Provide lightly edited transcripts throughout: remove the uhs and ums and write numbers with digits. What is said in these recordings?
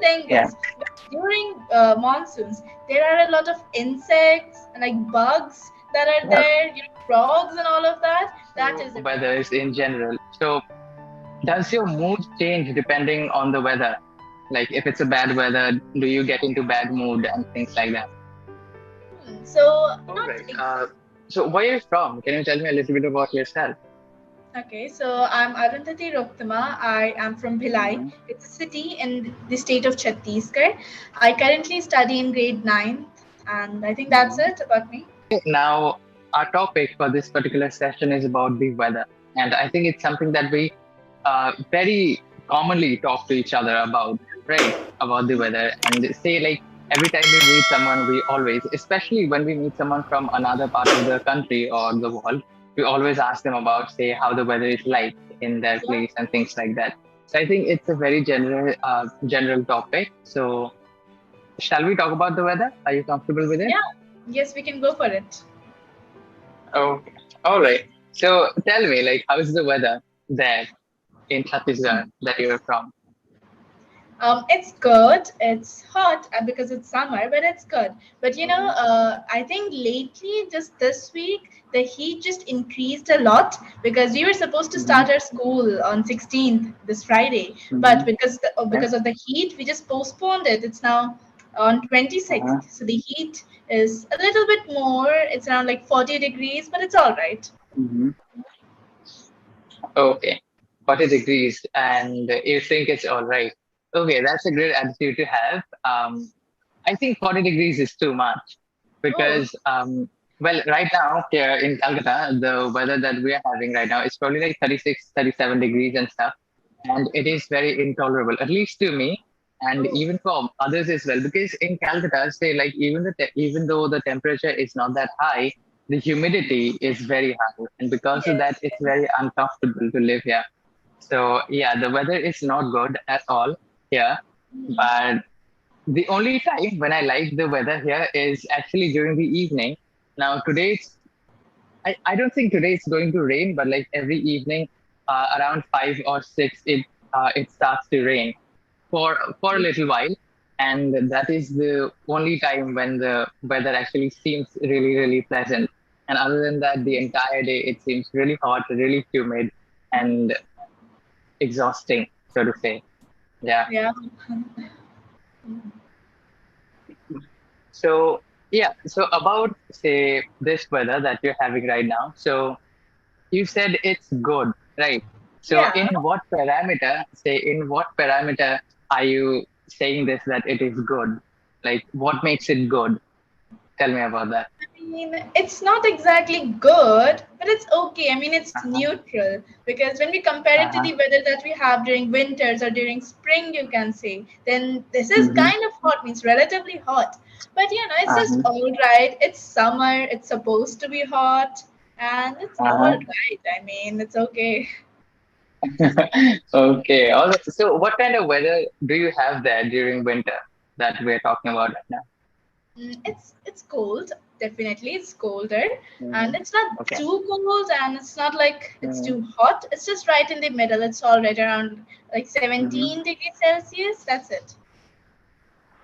the thing Yeah. is, during monsoons, there are a lot of insects and like bugs that are Yeah. there, frogs and all of that. That So is a weather is in general. So does your mood change depending on the weather? Like if it's a bad weather, do you get into bad mood and things like that? So All not right. So where are you from? Can you tell me a little bit about yourself? okay. So I'm Arundhati Roktima. I am from Bhilai. Mm-hmm. It's a city in the state of Chhattisgarh. I currently study in grade 9th, and I think that's it about me. Now, our topic for this particular session is about the weather. And I think it's something that we very commonly talk to each other about, right? About the weather. And say, like, every time we meet someone, we always, especially when we meet someone from another part of the country or the world, we always ask them about, say, how the weather is like in their Yeah. place and things like that. So I think it's a very general topic. So, shall we talk about the weather? Are you comfortable with it? Yeah. Yes, we can go for it. Okay. All right. So tell me, like, how is the weather there in Chhattisgarh that you're from? It's good. It's hot because it's summer, but it's good. But Mm-hmm. I think lately, just this week, the heat just increased a lot because we were supposed to Mm-hmm. start our school on 16th this Friday, but Mm-hmm. because of the heat, we just postponed it. It's now on Uh-huh. 26th, so the heat is a little bit more. It's around like 40 degrees, but it's all right. Mm-hmm. Okay. 40 degrees, and you think it's all right. Okay, that's a great attitude to have. I think 40 degrees is too much Oh, because, well, right now here in Calcutta, the weather that we are having right now is probably like 36, 37 degrees and stuff. And it is very intolerable, at least to me, and oh, even for others as well. Because in Calcutta, say like even though the temperature is not that high, the humidity is very high, and because of that, yes, it's yes. very uncomfortable to live here. So yeah, the weather is not good at all here, but the only time when I like the weather here is actually during the evening. Now today I don't think today it's going to rain, but like every evening, around 5 or 6, it starts to rain for a little while, and that is the only time when the weather actually seems really pleasant. And other than that, the entire day it seems really hot, really humid, and exhausting, so to say. Yeah. Yeah. So yeah. So about say this weather that you're having right now. So you said it's good, right? So Yeah. in what parameter are you saying this that it is good? Like what makes it good? Tell me about that. I mean, it's not exactly good, but it's okay. I mean, it's Uh-huh, neutral because when we compare it to uh-huh, the weather that we have during winters or during spring, you can say, then this is mm-hmm, kind of hot, means relatively hot. But it's just uh-huh, all right. It's summer, it's supposed to be hot, and it's all uh-huh. right. I mean, it's okay. Okay. All right. So what kind of weather do you have there during winter that we're talking about right now? It's cold. Definitely, it's colder, Mm-hmm. and it's not Okay. too cold, and it's not like it's Mm-hmm. too hot. It's just right in the middle. It's all right around like Mm-hmm. 17 degrees Celsius. That's it.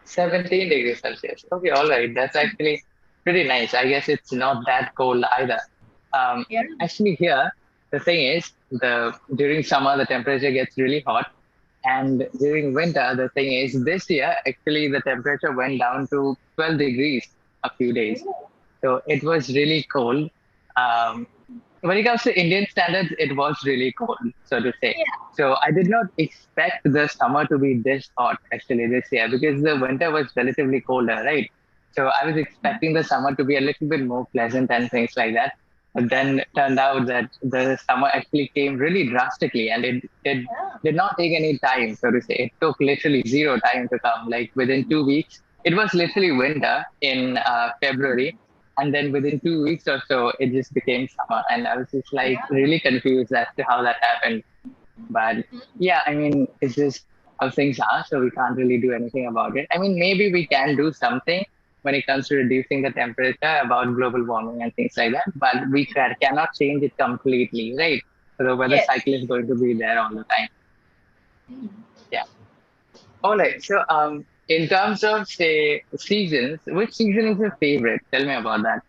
17 degrees Celsius. Okay, all right. That's actually pretty nice. I guess it's not that cold either. Yeah. Actually, here the thing is, the during summer the temperature gets really hot, and during winter the thing is, this year actually the temperature went down to 12 degrees a few days. Oh, So it was really cold. Um, when it comes to Indian standards, it was really cold, so to say. yeah. So I did not expect the summer to be this hot actually this year because the winter was relatively colder, right? So I was expecting the summer to be a little bit more pleasant and things like that. But then it turned out that the summer actually came really drastically, and it Yeah. did not take any time, so to say. It took literally zero time to come. Like within 2 weeks, it was literally winter in February, and then within 2 weeks or so, it just became summer. And I was just like Yeah. really confused as to how that happened. But yeah, I mean, it's just how things are. So we can't really do anything about it. I mean, maybe we can do something when it comes to reducing the temperature about global warming and things like that. But cannot change it completely, right? So the weather Yes. cycle is going to be there all the time. Mm. Yeah. All right. So, in terms of say seasons, which season is your favorite? Tell me about that.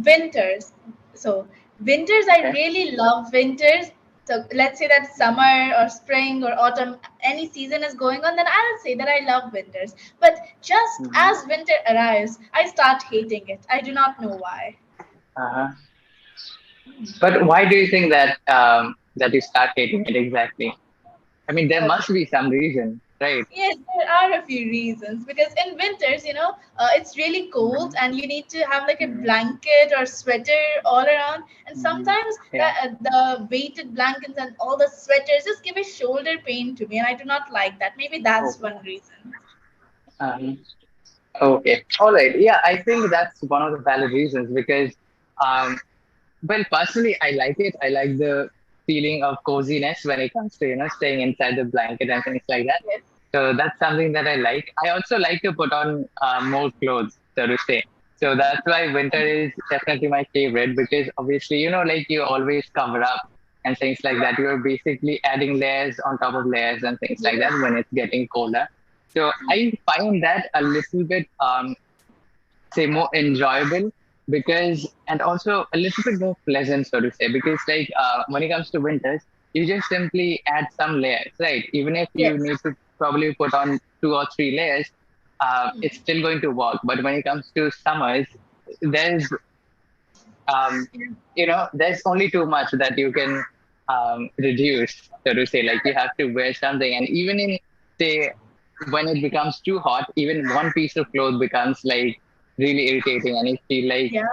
Winters. So winters, I Okay. really love winters. So let's say that summer or spring or autumn, any season is going on, then I'll say that I love winters. But just Mm-hmm. as winter arrives, I start hating it. I do not know why. Uh-huh. But why do you think that that you start hating it exactly? I mean, there must Okay. be some reason, right? Yes, there are a few reasons because in winters, it's really cold Mm-hmm. and you need to have like a Mm-hmm. blanket or sweater all around. And Mm-hmm. sometimes Yeah. the weighted blankets and all the sweaters just give a shoulder pain to me, and I do not like that. Maybe that's Okay. one reason. Um, okay. All right. Yeah, I think that's one of the valid reasons because, um, well, personally, I like it. I like the feeling of coziness when it comes to, staying inside the blanket and things like that. Yes. So that's something that I like. I also like to put on more clothes, so to say. So that's why winter is definitely my favorite because obviously, like you always cover up and things like that. You're basically adding layers on top of layers and things like that Yes. when it's getting colder. So I find that a little bit, say, more enjoyable because, and also a little bit more pleasant, so to say, because like when it comes to winters, you just simply add some layers, right? Even if you Yes. need to probably put on 2 or 3 layers, it's still going to work. But when it comes to summers, there's um, there's only too much that you can reduce, so to say. Like you have to wear something, and even in say when it becomes too hot, even one piece of cloth becomes like really irritating, and you feel like Yeah.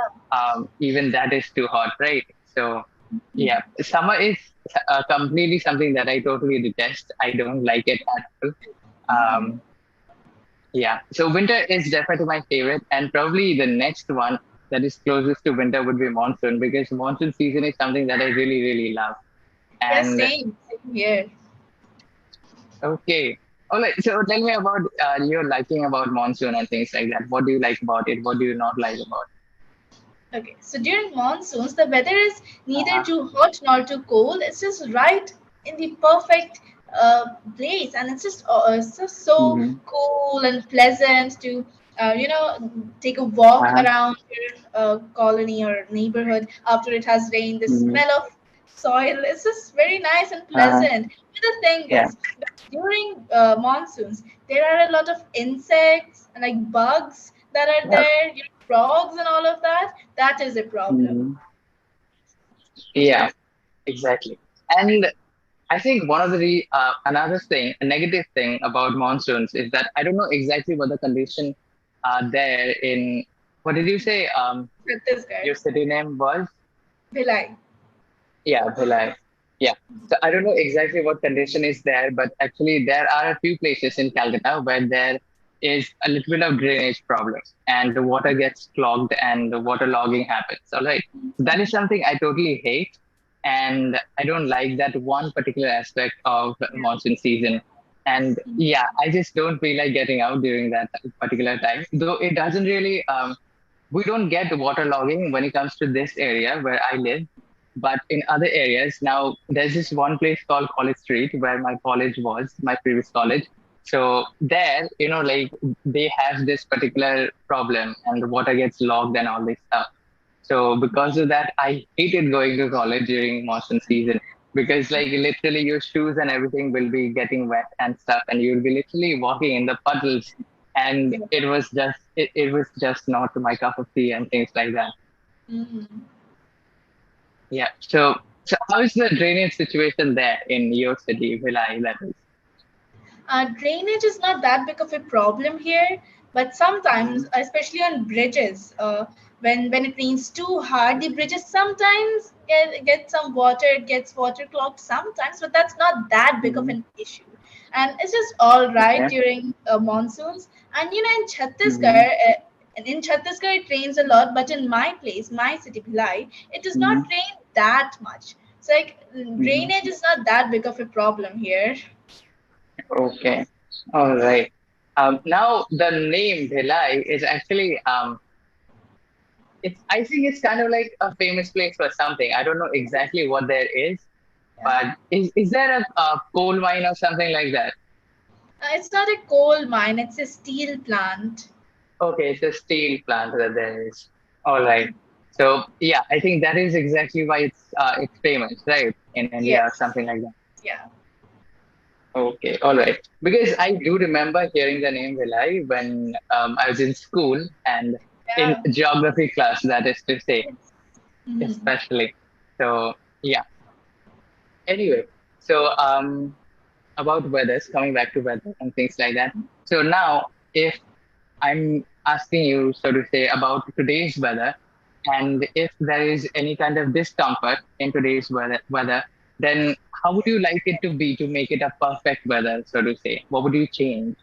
even that is too hot, right? So yeah, summer is completely something that I totally detest. I don't like it at all. Um, yeah, so winter is definitely my favorite, and probably the next one that is closest to winter would be monsoon because monsoon season is something that I really, really love. Yes, And same. Same here. okay, all right. So tell me about your liking about monsoon and things like that. What do you like about it? What do you not like about Okay, so during monsoons, the weather is it? neither Uh-huh. too hot nor too cold. It's just right in the perfect place, and it's just so Mm-hmm. cool and pleasant to, take a walk Uh-huh. around your colony or neighborhood after it has rained. The Mm-hmm. smell of soil is just very nice and Uh-huh. pleasant. But the thing Yeah. is, during monsoons, there are a lot of insects and like bugs that are Yep. there, frogs and all of that. That is a problem. Mm-hmm. Yeah. Exactly. And I think one of another thing, a negative thing about monsoons is that I don't know exactly what the condition there in, what did you say? Chhattisgarh, Your city name was? Bhilai. Yeah, Bhilai. Yeah. So I don't know exactly what condition is there, but actually there are a few places in Calcutta where there is a little bit of drainage problem and the water gets clogged and the water logging happens. All right. That is something I totally hate. And I don't like that one particular aspect of monsoon season. And yeah, I just don't feel like getting out during that particular time. Though it doesn't really, we don't get waterlogging when it comes to this area where I live. But in other areas, now there's this one place called College Street where my college was, my previous college. So there, like they have this particular problem and the water gets logged and all this stuff. So because of that, I hated going to college during monsoon season because like literally your shoes and everything will be getting wet and stuff, and you'll be literally walking in the puddles, and it was just not my cup of tea and things like that. Mm-hmm. Yeah. So how is the drainage situation there in your city, Vilai? That is. Drainage is not that big of a problem here, but Mm-hmm. sometimes, especially on bridges, when it rains too hard, the bridges sometimes get some water, it gets water clogged sometimes, but that's not that big of Mm-hmm. an issue. And it's just all right Okay. during monsoons. And in Mm-hmm. Chhattisgarh it rains a lot, but in my place, my city, Bhilai, it does not Mm-hmm. rain that much. So like Mm-hmm. drainage is not that big of a problem here. Okay. All right. Now the name Bhilai is actually it's I think it's kind of like a famous place for something. I don't know exactly what there is, Yeah. but is there a coal mine or something like that? It's not a coal mine, it's a steel plant. Okay, it's a steel plant that there is. All right. So yeah, I think that is exactly why it's famous, right? In India or Yes. something like that. Yeah. Okay, all right. Because I do remember hearing the name Vilai when I was in school and in Yeah. geography class, that is to say, Yes. Mhm. especially. So yeah. Anyway, so about weathers, coming back to weather and things like that. So now, if I'm asking you, so to say, about today's weather, and if there is any kind of discomfort in today's weather, then how would you like it to be to make it a perfect weather, so to say? What would you change?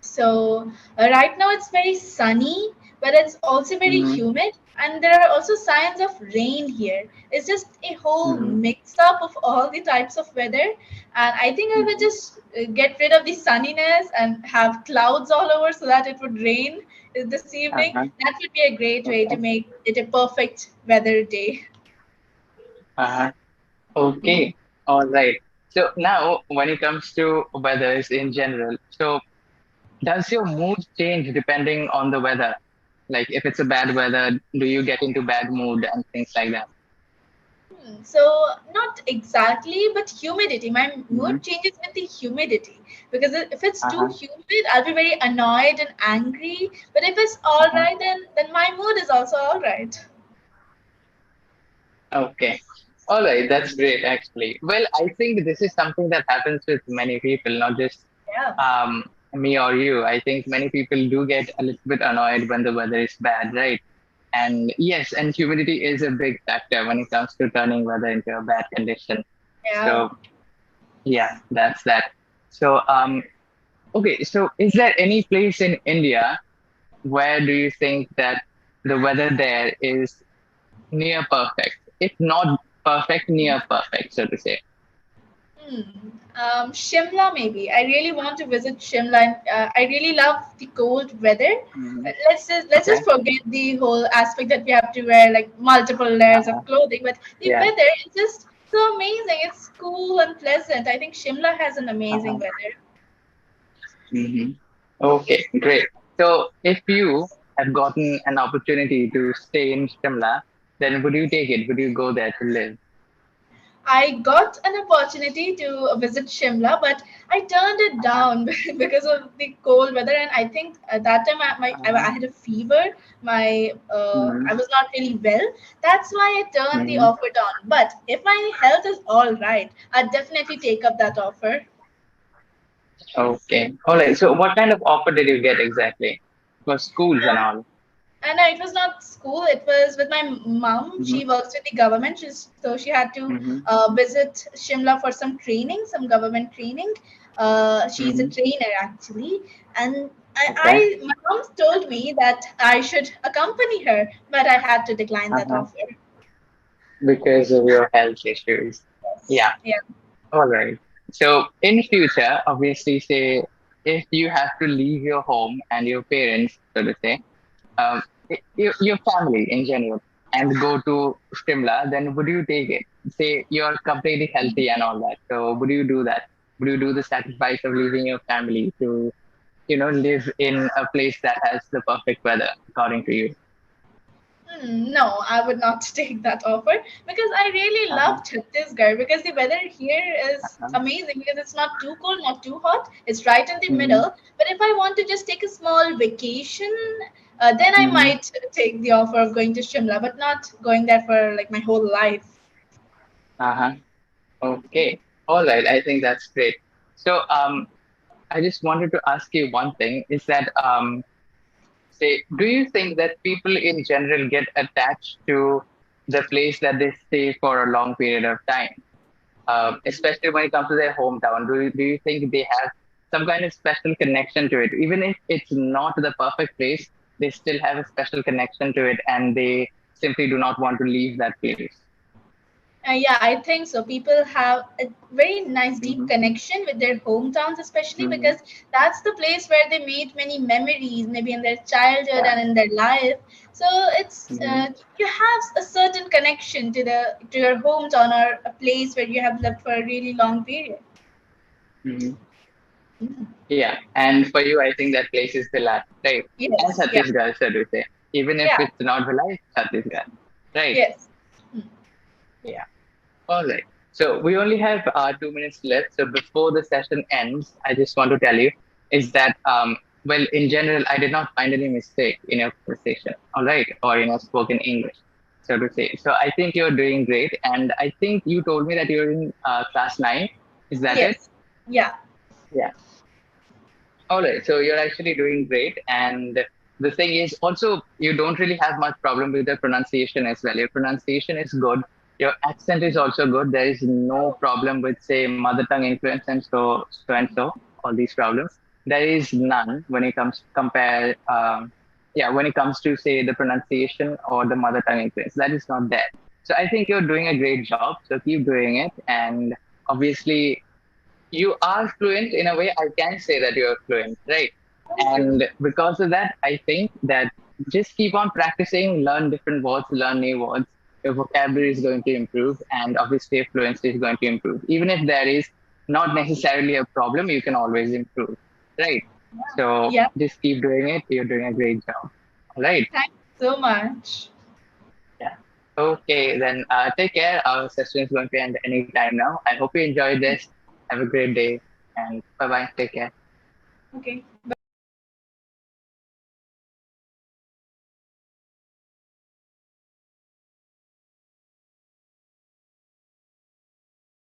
So right now it's very sunny, but it's also very Mm-hmm. humid, and there are also signs of rain here. It's just a whole Mm-hmm. mix up of all the types of weather, and I think I would Mm-hmm. just get rid of the sunniness and have clouds all over so that it would rain this evening. Uh-huh. That would be a great way to Okay. make it a perfect weather day. Uh-huh. Okay. All right. So now, when it comes to weathers in general, so does your mood change depending on the weather? Like if it's a bad weather, do you get into bad mood and things like that? So not exactly, but humidity. My Mm-hmm. mood changes with the humidity because if it's too Uh-huh. humid, I'll be very annoyed and angry. But if it's all Uh-huh. right, then my mood is also all right. Okay. All right. That's great, actually. Well, I think this is something that happens with many people, not just Yeah, me or you. I think many people do get a little bit annoyed when the weather is bad, right? And yes, and humidity is a big factor when it comes to turning weather into a bad condition. yeah. So yeah, that's that. So okay. So is there any place in India where do you think that the weather there is near perfect? If not perfect, near perfect, so to say. Hmm. Shimla maybe. I really want to visit Shimla. And, I really love the cold weather. Hmm. Let's just Okay. forget the whole aspect that we have to wear like multiple layers of Uh-huh. clothing. But the Yeah. weather is just so amazing. It's cool and pleasant. I think Shimla has an amazing Uh-huh. weather. Hmm. Okay, great. So if you have gotten an opportunity to stay in Shimla, then would you take it? Would you go there to live? I got an opportunity to visit Shimla, but I turned it Uh-huh. down because of the cold weather. And I think at that time I Uh-huh. had a fever. I Hmm. was not really well. That's why I turned the Hmm. offer down. But if my health is all right, I'd definitely take up that offer. Okay. All right. So what kind of offer did you get exactly? For schools and all. And no, it was not school. It was with my mom. Mm-hmm. She works with the government, so she had to Mm-hmm. visit Shimla for some training, some government training. She's a Mm-hmm. trainer actually, and Okay. my mom told me that I should accompany her, but I had to decline that Uh-huh. offer. Because of your health issues. Yes. Yeah. Yeah. All right. So in future, obviously, say if you have to leave your home and your parents, so to say, um, your family in general, and go to Shimla, then would you take it? Say you're completely healthy and all that. So would you do that? Would you do the sacrifice of leaving your family to, live in a place that has the perfect weather, according to you? No, I would not take that offer because I really Uh-huh. love Chhattisgarh because the weather here is Uh-huh. amazing because it's not too cold, not too hot. It's right in the Mm-hmm. middle. But if I want to just take a small vacation, then I Mm-hmm. might take the offer of going to Shimla, but not going there for like my whole life. Uh-huh. Okay. All right. I think that's great. So, I just wanted to ask you one thing is that, say, do you think that people in general get attached to the place that they stay for a long period of time? Especially when it comes to their hometown, do you think they have some kind of special connection to it? Even if it's not the perfect place, they still have a special connection to it and they simply do not want to leave that place. Yeah, I think so. People have a very nice, deep Mm-hmm. connection with their hometowns, especially Mm-hmm. because that's the place where they made many memories, maybe in their childhood Yeah. and in their life. So it's Mm-hmm. you have a certain connection to your hometown or a place where you have lived for a really long period. Mm-hmm. Mm. Yeah, and for you, I think that place is Villat, right? And Yes. Yeah. Chhattisgarh, so to say. Even if Yeah. it's not Villat, it's Chhattisgarh, right? Yes. Mm. Yeah. All right. So we only have 2 minutes left. So before the session ends, I just want to tell you is that well, in general, I did not find any mistake in your conversation. All right, or in your spoken English, so to say. So I think you're doing great, and I think you told me that you're in class 9. Is that it? Yes. Yeah. Yeah. All right, so you're actually doing great. And the thing is, also, you don't really have much problem with the pronunciation as well. Your pronunciation is good. Your accent is also good. There is no problem with, say, mother tongue influence and so, all these problems. There is none when it comes compare, yeah, when it comes to say the pronunciation or the mother tongue influence. That is not there. So I think you're doing a great job. So keep doing it. And obviously, you are fluent in a way. I can say that you're fluent, right? Thank you. And because of that, I think that just keep on practicing, learn different words, learn new words. Your vocabulary is going to improve, and obviously your fluency is going to improve. Even if there is not necessarily a problem, you can always improve, right? So Yeah. just keep doing it. You're doing a great job. All right. Thanks so much. Yeah. Okay, then take care. Our session is going to end anytime now. I hope you enjoyed this. Have a great day, and bye bye. Take care. Okay. Bye.